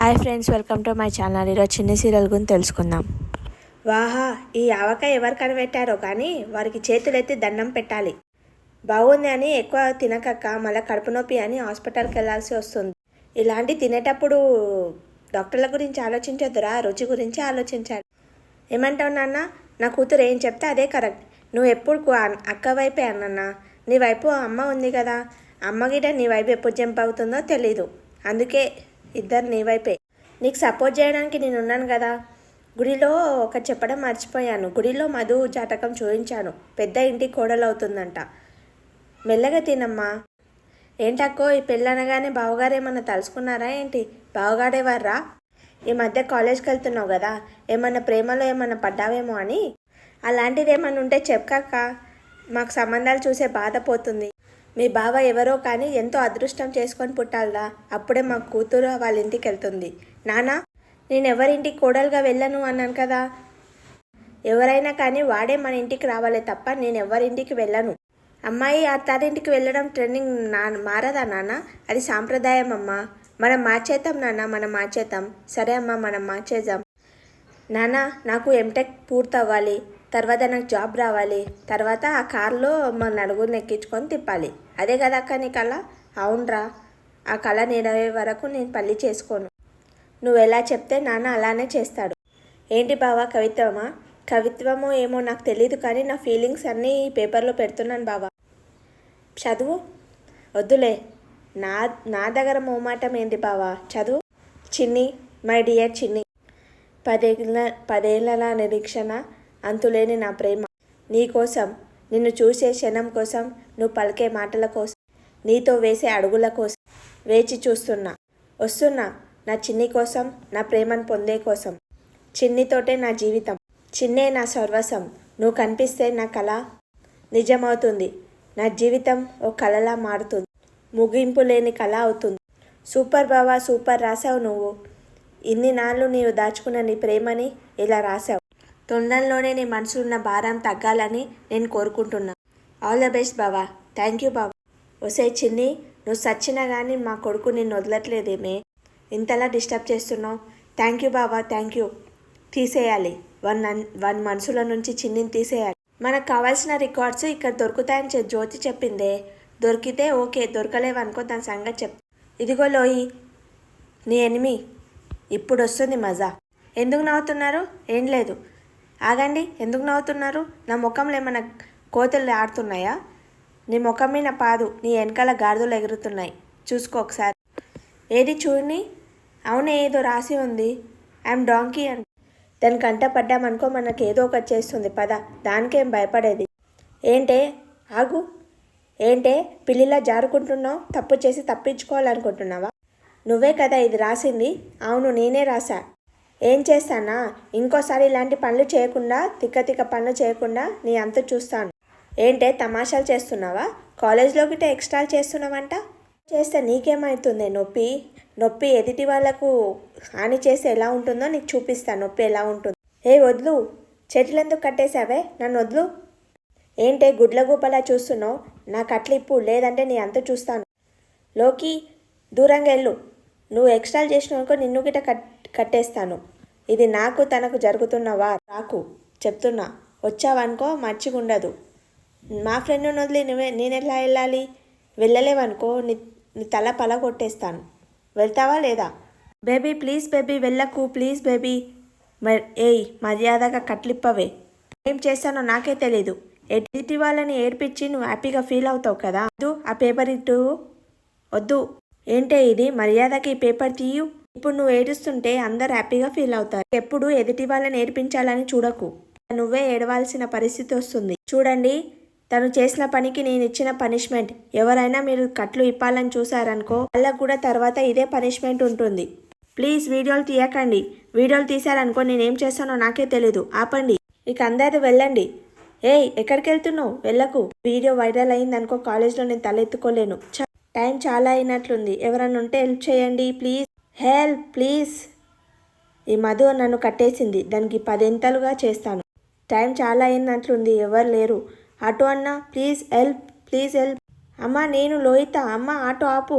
Hi friends, welcome to my channel. ఈరోజు చిన్ని serial గురించి తెలుసుకుందాం. వాహా, ఈ ఆవకాయ ఎవరు కనిపెట్టారో కానీ వారికి చేతులెత్తి దండం పెట్టాలి. బాగుంది అని ఎక్కువ తినకక్క మళ్ళీ కడుపు నొప్పి అని హాస్పిటల్కి వెళ్ళాల్సి వస్తుంది. ఇలాంటి తినేటప్పుడు డాక్టర్ల గురించి ఆలోచించొద్దురా, రుచి గురించి ఆలోచించాలి. ఏమంటావు నాన్న? నా కూతురు ఏం చెప్తే అదే కరెక్ట్. నువ్వు ఎప్పుడు అక్క వైపే అన్న, నీ వైపు అమ్మ ఉంది కదా, అమ్మ గిట నీ వైపు ఎప్పుడు జంప్ అవుతుందో తెలీదు. అందుకే ఇద్దరు నీ వైపే. నీకు సపోర్ట్ చేయడానికి నేను ఉన్నాను కదా. గుడిలో ఒక చెప్పడం మర్చిపోయాను. గుడిలో మధు జాతకం చూపించాను. పెద్ద ఇంటి కోడలు అవుతుందంట. మెల్లగా తినమ్మా. ఏంటక్కో, ఈ పెళ్ళనగానే బావగారు ఏమన్నా తలుసుకున్నారా ఏంటి? బావగాడేవర్రా? ఈ మధ్య కాలేజ్కి వెళ్తున్నావు కదా, ఏమన్నా ప్రేమలో ఏమన్నా పడ్డావేమో అని. అలాంటిది ఏమన్నా ఉంటే చెప్పక్క, మాకు సంబంధాలు చూసే బాధ పోతుంది. మీ బావ ఎవరో కానీ ఎంతో అదృష్టం చేసుకొని పుట్టాలరా, అప్పుడే మా కూతురు వాళ్ళ ఇంటికి వెళ్తుంది. నానా, నేను ఎవరింటికి కోడలుగా వెళ్ళను అన్నాను కదా. ఎవరైనా కానీ వాడే మన ఇంటికి రావాలే తప్ప నేను ఎవరింటికి వెళ్ళను. అమ్మాయి అత్తారింటికి వెళ్ళడం ట్రెండింగ్ మారదా నాన్న? అది సాంప్రదాయం అమ్మా. మనం మార్చేద్దాం నాన్న, మనం మార్చేద్దాం. సరే అమ్మా, మనం మార్చేద్దాం. నాన్న, నాకు ఎంటెక్ పూర్తవ్వాలి, తర్వాత నాకు జాబ్ రావాలి, తర్వాత ఆ కార్లో మా నలుగురిని ఎక్కించుకొని తిప్పాలి. అదే కదా అక్క నీ కళ? అవునరా, ఆ కళ నెరవే వరకు నేను పెళ్లి చేసుకోను. నువ్వు ఎలా చెప్తే నాన్న అలానే చేస్తాడు. ఏంటి బావా, కవిత్వమా? కవిత్వమో ఏమో నాకు తెలీదు, కానీ నా ఫీలింగ్స్ అన్నీ ఈ పేపర్లో పెడుతున్నాను బావా. చదువు వద్దులే, నా నా దగ్గర మోమాటం ఏంటి బావా, చదువు. చిన్ని, మై డియర్ చిన్ని, పదేళ్ళ నిరీక్షణ, అంతులేని నా ప్రేమ నీకోసం, నిన్ను చూసే క్షణం కోసం, నువ్వు పలికే మాటల కోసం, నీతో వేసే అడుగుల కోసం వేచి చూస్తున్నా. వస్తున్నా నా చిన్ని కోసం, నా ప్రేమను పొందే కోసం. చిన్నితోటే నా జీవితం, చిన్నే నా సర్వస్వం. నువ్వు కనిపిస్తే నా కళ నిజమవుతుంది. నా జీవితం ఓ కళలా మారుతుంది, ముగింపు లేని కళ అవుతుంది. సూపర్ బావా, సూపర్ రాసావు నువ్వు. ఇన్ని నాళ్ళు నీవు దాచుకున్న నీ ప్రేమని ఇలా రాసావు. తొందరలోనే నీ మనసులో ఉన్న భారం తగ్గాలని నేను కోరుకుంటున్నా. ఆల్ ద బెస్ట్ బావా. థ్యాంక్ యూ బావా. ఒసే చిన్ని, నువ్వు సచ్చినా కానీ మా కొడుకు నిన్ను వదలట్లేదేమే, ఇంతలా డిస్టర్బ్ చేస్తున్నావు. థ్యాంక్ యూ బావా, థ్యాంక్ యూ. తీసేయాలి, వన్ మనసులో నుంచి చిన్నిని తీసేయాలి. మనకు కావాల్సిన రికార్డ్స్ ఇక్కడ దొరుకుతాయని జ్యోతి చెప్పిందే. దొరికితే ఓకే, దొరకలేవనుకో దాని సంగతి చెప్. ఇదిగో లోయి, నీ ఎనిమి ఇప్పుడు వస్తుంది మజా. ఎందుకు నవ్వుతున్నారు? ఏం లేదు, ఆగండి. ఎందుకు నవ్వుతున్నారు? నా ముఖంలో ఏమైనా కోతలు ఆడుతున్నాయా? నీ ముఖం మీద పాదు, నీ వెనకాల గాడిదలు ఎగురుతున్నాయి. చూసుకో ఒకసారి. ఏది చూడని? అవునే, ఏదో రాసి ఉంది. ఐఎమ్ డాంకీ అని. దాని కంట పడ్డామనుకో మనకు ఏదో ఒకటి చేస్తుంది. పద, దానికేం భయపడేది. ఏంటే, ఆగు. ఏంటే పిల్లిలా జారుకుంటున్నావు? తప్పు చేసి తప్పించుకోవాలనుకుంటున్నావా? నువ్వే కదా ఇది రాసింది. అవును, నేనే రాసా. ఏం చేస్తానా? ఇంకోసారి ఇలాంటి పనులు చేయకుండా, తిక్క పనులు చేయకుండా నీ అంత చూస్తాను. ఏంటే తమాషాలు చేస్తున్నావా? కాలేజ్లో గిట్ట ఎక్స్ట్రాలు చేస్తున్నావంట. చేస్తే నీకేమవుతుంది? నొప్పి నొప్పి ఎదుటి వాళ్ళకు హాని చేస్తే ఎలా ఉంటుందో నీకు చూపిస్తాను, నొప్పి ఎలా ఉంటుంది. ఏ వద్దు, చెట్లు ఎందుకు కట్టేశావే? నన్ను వద్దు. ఏంటే గుడ్ల గుబ్బలా చూస్తున్నావు? నా కట్లిప్పు, లేదంటే నీ అంత చూస్తాను. లోకి, దూరంగా వెళ్ళు. నువ్వు ఎక్స్ట్రాలు చేసినావుకో నిన్ను గిట్ట కట్టేస్తాను. ఇది నాకు తనకు జరుగుతున్నవా? రాకు, చెప్తున్నా. వచ్చావనుకో మర్చిగుండదు. మా ఫ్రెండ్ని వదిలి నేను ఎలా వెళ్ళాలి? వెళ్ళలేవనుకో నీ తల పల కొట్టేస్తాను. వెళ్తావా లేదా? బేబీ ప్లీజ్, బేబీ వెళ్ళకు, ప్లీజ్ బేబీ. ఏయ్, మర్యాదగా కట్లిప్పవే. ఏం చేస్తానో నాకే తెలీదు. ఎదుటి వాళ్ళని ఏడ్పించి నువ్వు హ్యాపీగా ఫీల్ అవుతావు కదా. వద్దు, ఆ పేపర్ ఇటు వద్దు. ఏంటే ఇది? మర్యాదకి ఈ పేపర్ తీయు. ఇప్పుడు నువ్వు ఏడుస్తుంటే అందరు హ్యాపీగా ఫీల్ అవుతారు. ఎప్పుడు ఎదుటి వాళ్ళని ఏడిపించాలని చూడకు. నువ్వే ఏడవాల్సిన పరిస్థితి వస్తుంది. చూడండి, తను చేసిన పనికి నేను ఇచ్చిన పనిష్మెంట్. ఎవరైనా మీరు కట్లు ఇప్పాలని చూసారనుకో వాళ్ళకు కూడా తర్వాత ఇదే పనిష్మెంట్ ఉంటుంది. ప్లీజ్ వీడియోలు తీయకండి. వీడియోలు తీశారనుకో నేనేం చేస్తానో నాకే తెలీదు. ఆపండి. ఇక అందరూ వెళ్ళండి. ఏయ్, ఎక్కడికి వెళ్తున్నావు? వెళ్ళకు. వీడియో వైరల్ అయిందనుకో కాలేజ్లో నేను తలెత్తుకోలేను. టైం చాలా అయినట్లుంది. ఎవరన్నా ఉంటే హెల్ప్ చేయండి ప్లీజ్. Help please. ఈ మధు నన్ను కట్టేసింది, దానికి 10 చేస్తాను. టైం చాలా అయినట్లుంది, ఎవరు లేరు. ఆటో అన్నా ప్లీజ్ హెల్ప్, ప్లీజ్ హెల్ప్. అమ్మ నేను లోహిత. అమ్మ ఆటో ఆపు.